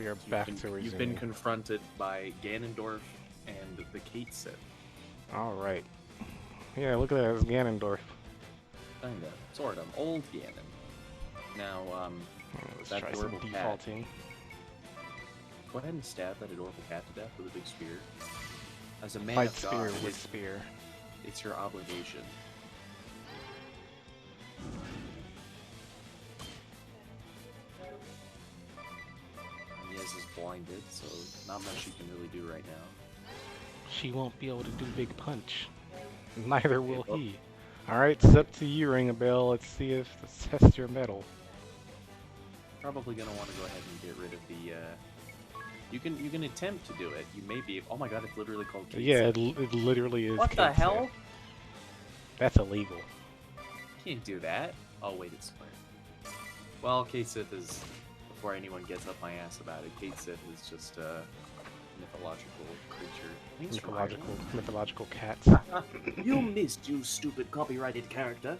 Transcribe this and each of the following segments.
We are back to resuming. You've been confronted by Ganondorf and the Kate Sith. All right. Yeah, look at that. It's Ganondorf. Kinda. Sort of. Old Ganon. Now, Let's that try some adorable cat. defaulting. Go ahead and stab that adorable cat to death with a big spear. As a man Fight of spear God, with spear. it's your obligation. Yes is blinded, so not much you can really do right now. She won't be able to do big punch. Neither will well- he. Alright, it's up to you, Ring a Bell. Let's see if let's test your metal. Probably gonna want to go ahead and get rid of the. You can attempt to do it. You may be. Oh my God! It's literally called. Kate Yeah, Sith. it literally is. What the Kate hell? Sith. That's illegal. Can't do that. Oh wait, it's square. Well, Kate Sith is. Before anyone gets up my ass about it, Kate Sith is just a mythological creature. I think it's from Mythological cats. Ireland. You missed, you stupid copyrighted character.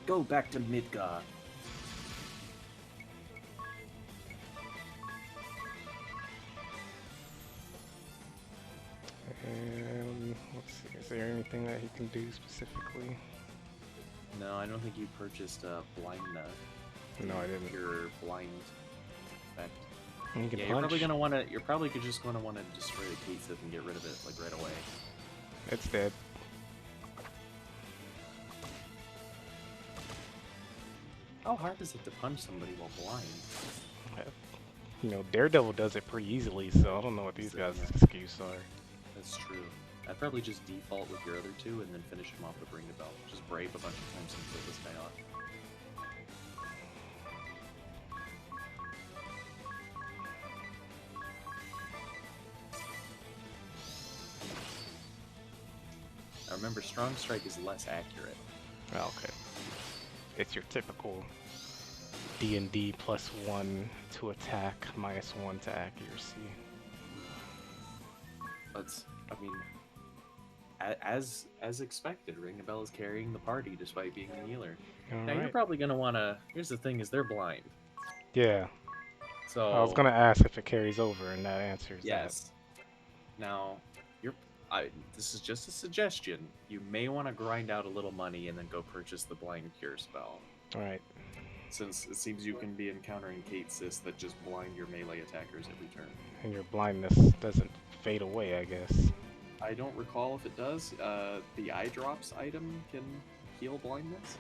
Go back to Midgar. Let's see. Is there anything that he can do specifically? No, I don't think you purchased blind nut. No, I didn't. Your blind effect. He can Yeah, punch. you're probably just gonna wanna destroy the Kate Sith and get rid of it like right away. It's dead. How hard is it to punch somebody while blind? You know, Daredevil does it pretty easily, so I don't know what these guys' Yeah. excuse are. That's true. I'd probably just default with your other two and then finish him off with Ring the Bell. Just brave a bunch of times and kill this guy off. Now remember, Strong Strike is less accurate. Oh, okay. It's your typical D&D +1 to attack, -1 to accuracy. But, I mean, as expected, Ring the Bell is carrying the party despite being the healer. Now, you're Alright. probably going to want to... Here's the thing, is they're blind. Yeah. So... I was gonna ask if it carries over, and that answers Yes. Now, this is just a suggestion. You may want to grind out a little money and then go purchase the Blind Cure spell. that. Alright. Since it seems you can be encountering Kate Sis that just blind your melee attackers every turn. And your blindness doesn't fade away, I guess. I don't recall if it does. The eye drops item can heal blindness.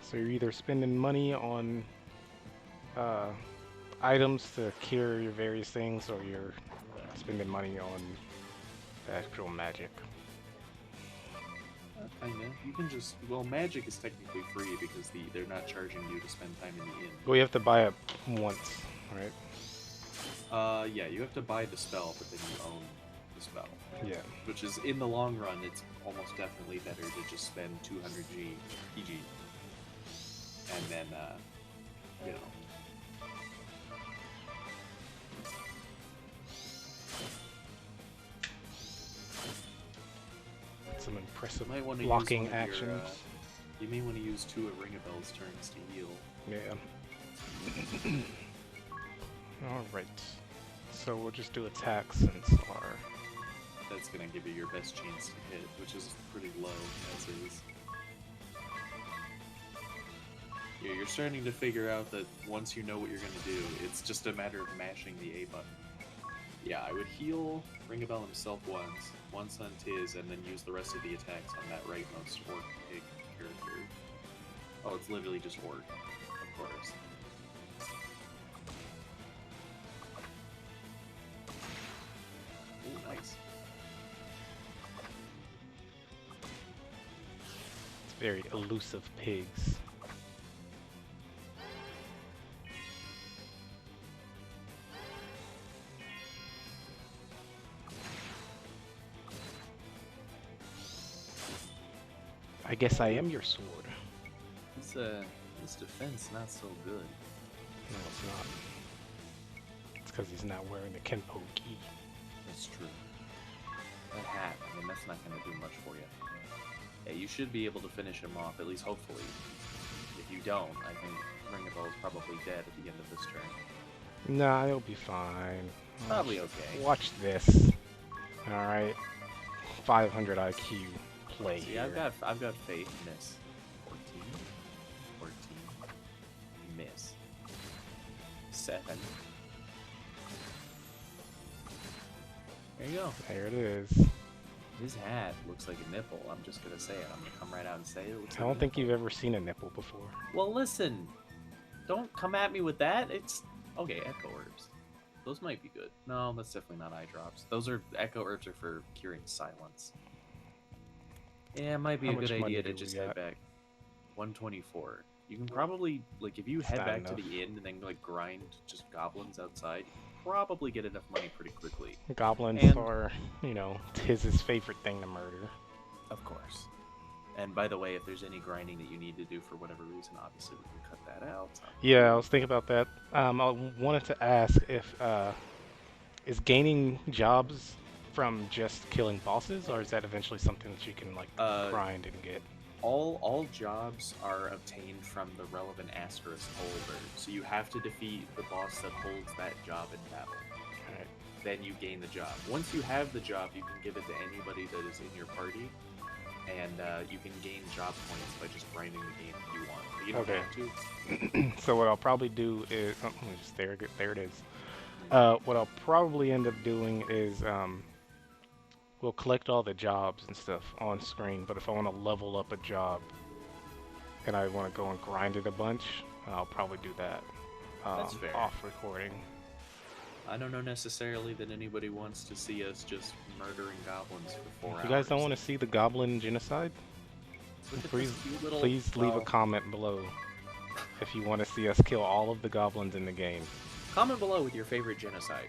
So you're either spending money on items to cure your various things, or you're spending money on the actual magic. Kinda. You can just... Well, magic is technically free because they're not charging you to spend time in the inn. Well, you have to buy it once, right? Yeah, you have to buy the spell, but then you own the spell. Yeah. Which is, in the long run, it's almost definitely better to just spend 200 PG. And then, you know. Some impressive You might want to blocking use one of actions. your, you may want to use 2 of Ring of Bell's turns to heal. Yeah. Alright. So we'll just do attacks since our... That's going to give you your best chance to hit, which is pretty low, as is. Yeah, you're starting to figure out that once you know what you're going to do, it's just a matter of mashing the A button. Yeah, I would heal Ring of Bell himself once on Tiz, and then use the rest of the attacks on that rightmost Orc Pig character. Oh, it's literally just Orc, of course. Ooh, nice. It's very elusive pigs. I guess I am your sword. This defense not so good. No, it's not. It's because he's not wearing the Kenpo gi. That's true. That hat, I mean, that's not going to do much for you. Yeah, you should be able to finish him off, at least hopefully. If you you don't, I think Ring of Bell is probably dead at the end of this turn. Nah, it'll be fine. Probably okay. Watch this. Alright. 500 IQ play See, here. I've got faith. Miss. 14. 14. Miss. 7. There you go. There it is. His hat looks like a nipple. I'm just gonna say it. I'm gonna come right out and say it. Looks I don't think you've ever seen a nipple before. Well, listen. Don't come at me with that. It's okay. Echo herbs. Those might be good. No, that's definitely not eye drops. Those are echo herbs are for curing silence. Yeah, it might be How a good much money idea do to we just got? head back. 124. You can probably if you head not back to enough. the inn and then grind just goblins outside. Probably get enough money pretty quickly. Goblins And- are, Tiz's favorite thing to murder. Of course. And by the way, if there's any grinding that you need to do for whatever reason, obviously we can cut that out. Yeah, I was thinking about that. I wanted to ask if, is gaining jobs from just killing bosses, or is that eventually something that you can, grind and get? All jobs are obtained from the relevant asterisk holder, so you have to defeat the boss that holds that job in battle. Alright. Then you gain the job. Once you have the job, you can give it to anybody that is in your party, and you can gain job points by just grinding the game if you want. But you don't Okay. have to. So what I'll probably do is, there it is. What I'll probably end up doing is, we'll collect all the jobs and stuff on screen, but if I want to level up a job and I want to go and grind it a bunch, I'll probably do that That's fair. off recording. I don't know necessarily that anybody wants to see us just murdering goblins for 4 hours. If you guys don't want to see the Goblin Genocide, Look at please, this cute little, please leave a well, comment below if you want to see us kill all of the goblins in the game. comment below with your favorite genocide.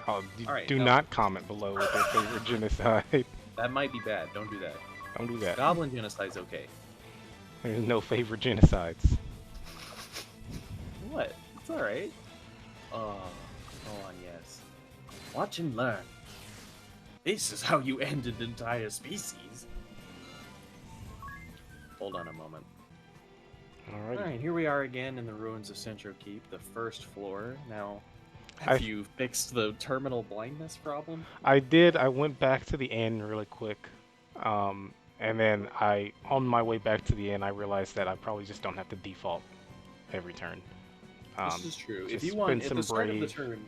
Alright, Do no. not comment below with your favorite genocide. That might be bad. Don't do that. Don't do that. Goblin genocide's okay. There's no favorite genocides. What? It's alright. Oh, yes. Watch and learn. This is how you end an entire species. Hold on a moment. Alright. Alright, here we are again in the ruins of Centro Keep, the first floor. Now, have you fixed the terminal blindness problem? I did. I went back to the inn really quick. And then on my way back to the inn, I realized that I probably just don't have to default every turn. This is true. If just you want, spend at the some start of the brave. turn,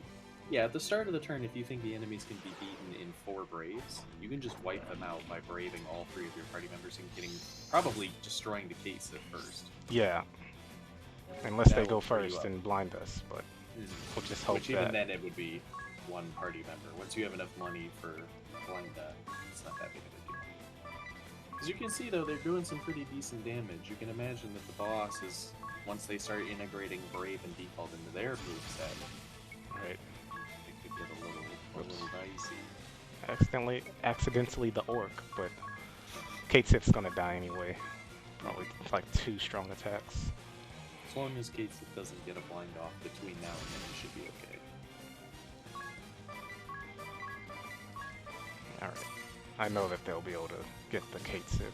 at the start of the turn, if you think the enemies can be beaten in 4 braves, you can just wipe them out by braving all 3 of your party members and probably destroying the case at first. Yeah. Unless they That'll go free you first up. and blind us, but we'll just hope Which even that. then it would be 1 party member. Once you have enough money for blind it's not that big of a deal. As you can see though, they're doing some pretty decent damage. You can imagine that the boss is, once they start integrating Brave and Default into their moveset, Right. it could get a little dicey. Accidentally the orc, but Kate Sip's gonna die anyway. Probably like 2 strong attacks. As long as Gates doesn't get a blind off between now and then, it should be okay. Alright. I know that they'll be able to get the Kate Sip.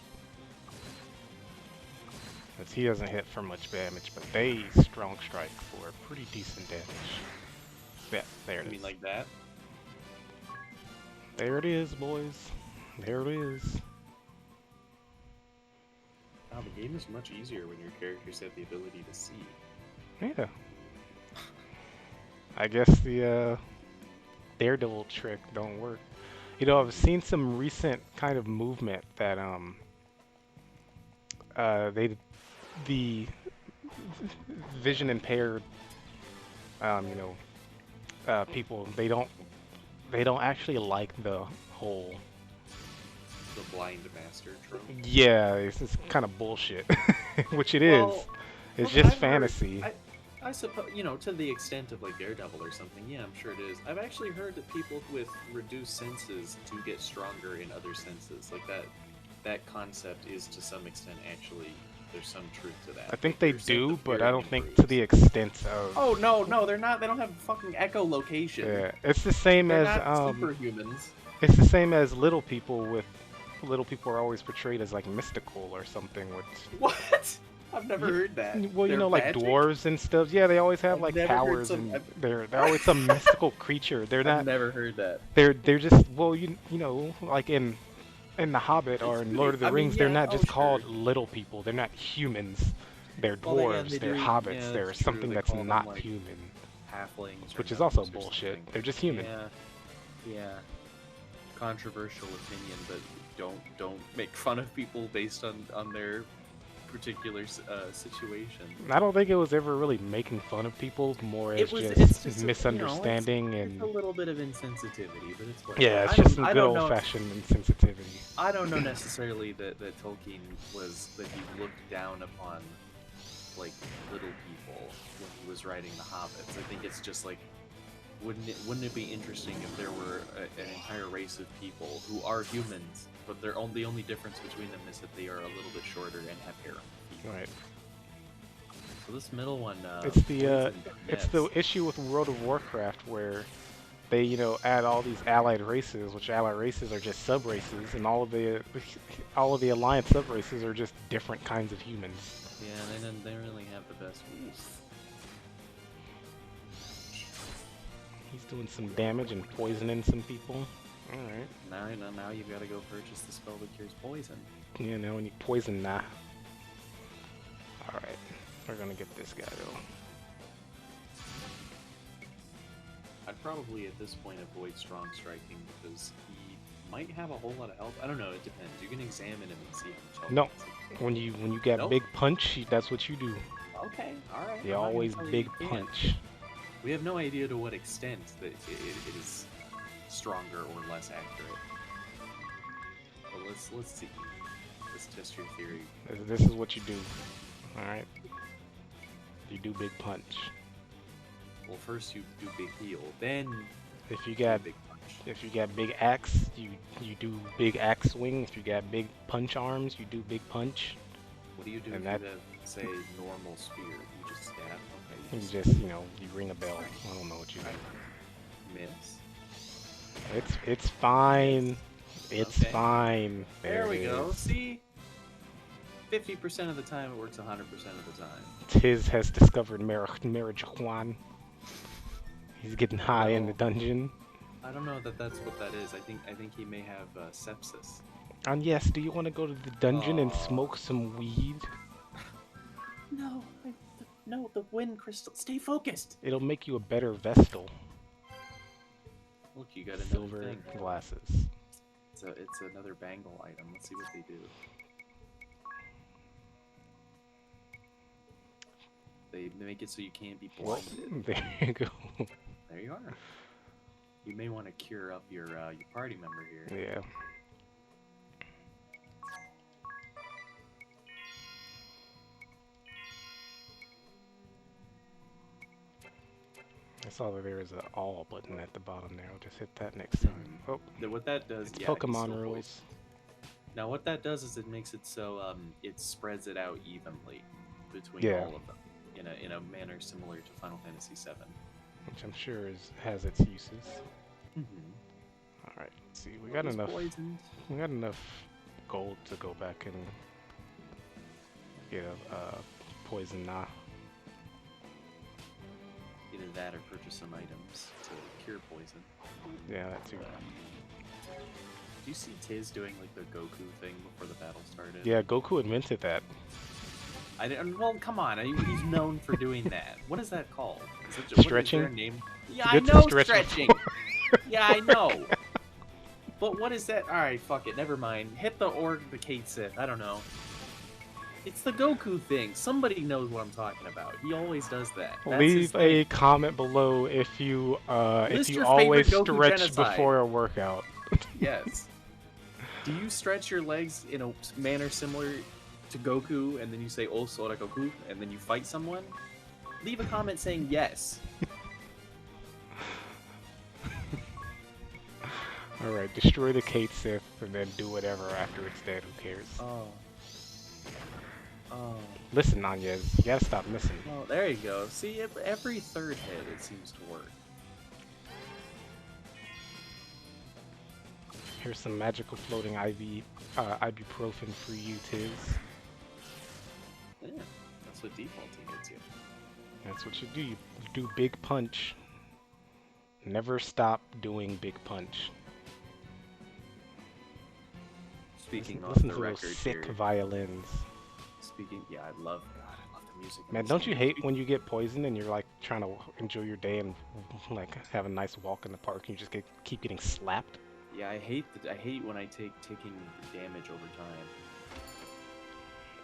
Because he doesn't hit for much damage, but they strong strike for pretty decent damage. Yeah, there it I is. mean, like that? There it is, boys. There it is. Wow, the game is much easier when your characters have the ability to see. Yeah. I guess the Daredevil trick don't work. I've seen some recent kind of movement that the vision impaired people, they don't actually like the whole The blind master trope. yeah, it's just kind of bullshit. Which it is. Well, It's from just what I've heard, fantasy. I suppose, to the extent of like Daredevil or something, yeah, I'm sure it is. I've actually heard that people with reduced senses do get stronger in other senses. Like that concept is to some extent actually, there's some truth to that. I think they Their sense do, of but I hearing don't think to improves. the extent of. Oh no, they're not. They don't have fucking echolocation. Yeah, it's the same They're as not superhumans. it's the same as little people. With little people are always portrayed as like mystical or something. Which What? I've never heard that. Well, you They're know, like magic? dwarves and stuff. Yeah, they always have I've like never heard powers, some. and they're always some mystical creature. They're I've not. never heard that. They're just well, you know, like in The Hobbit It's or in Lord pretty. of the I mean, Rings, they're yeah. not Oh, just sure. called little people. They're not humans. They're Well, dwarves. they They're do. hobbits. Yeah, They're that's true. something They that's call them not like human, halflings or which is also gnomes or bullshit. something. They're just human. Yeah. Yeah. Controversial opinion, but don't make fun of people based on their particular situation. I don't think it was ever really making fun of people, more as It's just just misunderstanding it's a and little bit of insensitivity, but it's whatever. yeah, it's just some I good don't know. old-fashioned insensitivity. I don't know necessarily that Tolkien that he looked down upon like little people when he was writing the Hobbits. I think it's just like wouldn't it be interesting if there were an entire race of people who are humans, but the only difference between them is that they are a little bit shorter and have hair. Right. So this middle one, It's yes. the issue with World of Warcraft where they, you know, add all these allied races, which allied races are just sub-races, and all of the alliance sub-races are just different kinds of humans. Yeah, they really have the best. Oof. He's doing some damage and poisoning some people. Alright. Now you gotta go purchase the spell that cures poison. Yeah, now we need poison now. Alright. We're gonna get this guy though. I'd probably at this point avoid strong striking because he might have a whole lot of health. I don't know, it depends. You can examine him and see how much health. No. he has. When you get Nope. big punch, that's what you do. Okay, alright. You always big punch. We have no idea to what extent that it is stronger or less accurate. But let's see. Let's test your theory. This is what you do. Alright. You do big punch. Well, first you do big heal, then If you do got big punch. If you got big axe, you do big axe swing. If you got big punch arms, you do big punch. What do you do And if that- you have, say, normal spear? You just stab? Okay, You just, you know, you ring a bell. I don't know what you do. miss. It's fine. It's Okay. fine. There we it go. is. See? 50% of the time it works 100% of the time. Tiz has discovered marijuana. He's getting high in the Well- dungeon. I don't know that that's what that is. I think he may have sepsis. And yes, do you want to go to the dungeon and Aw. smoke some weed? No, the wind crystal. Stay focused. It'll make you a better Vestal. Look, you got another Silver thing. glasses. It's another bangle item. Let's see what they do. They make it so you can't be Well, blinded. there you go. There you are. You may want to cure up your party member here. Yeah. I saw that there is a all button at the bottom there. I'll just hit that next time. Oh, What that does, it's yeah, I can Pokemon still rules. voice. Now, what that does is it makes it so it spreads it out evenly between Yeah. all of them in a manner similar to Final Fantasy VII. Which I'm sure has its uses. Mm-hmm. All right, let's see. We got enough. Poisoned. We got enough gold to go back and get a poison nah. Either that or purchase some items to cure poison. Yeah, that too. Do you see Tiz doing like the Goku thing before the battle started? Yeah, Goku invented that. Well, come on. He's known for doing that. What is that called? Is it, Stretching? What is their name? Yeah, You I get to know stretch stretching. Yeah, I know. But what is that? All right, fuck it. Never mind. Hit the Kate Sith. I don't know. It's the Goku thing. Somebody knows what I'm talking about. He always does that. That's his Leave thing. a comment below if you List your always favorite Goku stretch genocide. before a workout. Yes. Do you stretch your legs in a manner similar to Goku, and then you say "Oh, Sora Goku," and then you fight someone? Leave a comment saying yes. All right, destroy the Kate Sith and then do whatever after it's dead. Who cares? Oh. Oh. Listen, Nunez, you gotta stop missing. Well, there you go. See, every third hit it seems to work. Here's some magical floating ibuprofen for you, Tiz. Yeah. That's what defaulting gets you. That's what you do. You do big punch. Never stop doing big punch. Speaking off Listen the to those record sick here. violins. Yeah, I love the music. in Man, this don't you game. hate when you get poisoned and you're like trying to enjoy your day and like have a nice walk in the park and you just keep getting slapped? Yeah, I hate when I take taking damage over time.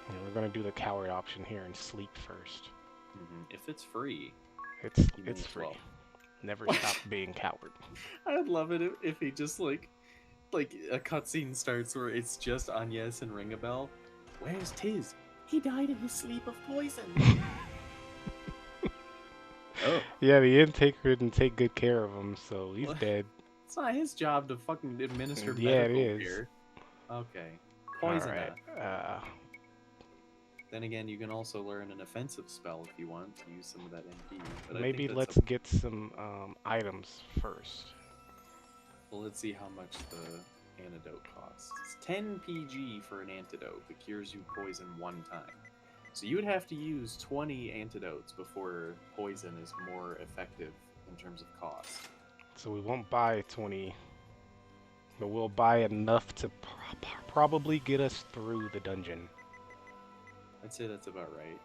And we're gonna do the coward option here and sleep first. If it's free, you may It's as free. well. Never stop being coward. I'd love it if he just like a cutscene starts where it's just Agnes and Ringabel. Where's Tiz? He died in his sleep of poison. Oh, Yeah, the intake didn't take good care of him, so he's well, dead. it's not his job to fucking administer Yeah, it medical is. care. Okay, All poison. right. Then again, you can also learn an offensive spell if you want to use some of that MP. But I Maybe think that's let's get some items first. well, let's see how much the antidote costs. It's 10 PG for an antidote that cures you poison one time. So you would have to use 20 antidotes before poison is more effective in terms of cost. So we won't buy 20, but we'll buy enough to probably get us through the dungeon. I'd say that's about right.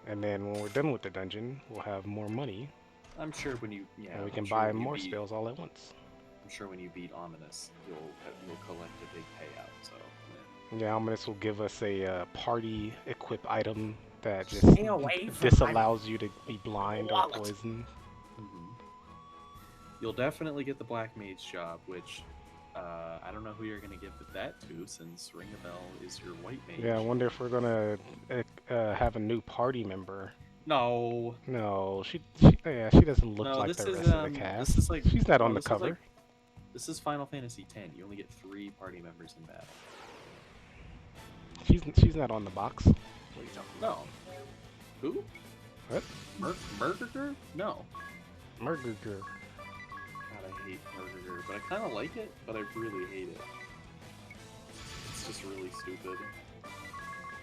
And then when we're done with the dungeon, we'll have more money, I'm sure when you and we I'm can sure buy when you more beat, spells all at once. I'm sure when you beat Ominous, you'll collect a big payout. So Yeah, Ominous will give us a party equip item that just Stay away from disallows you to be blind or wallet. poisoned. You'll definitely get the Black Mage job, which I don't know who you're gonna give that to, since Ringabel is your White Mage. Yeah, I wonder if we're gonna have a new party member. No. No, she doesn't look No, like this the is rest of the cast. this is like She's not no, on the this is cover. like- this is Final Fantasy X. You only get 3 party members in battle. She's not on the box. What are you talking No. Who? What? Murderer? No. Murder. God, I hate Murderer, but I kind of like it, but I really hate it. It's just really stupid.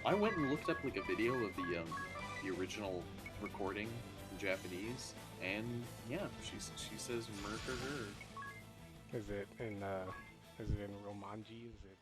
I went and looked up like a video of the original recording in Japanese, and yeah, she says Murderer. Is it in Romanji? Is it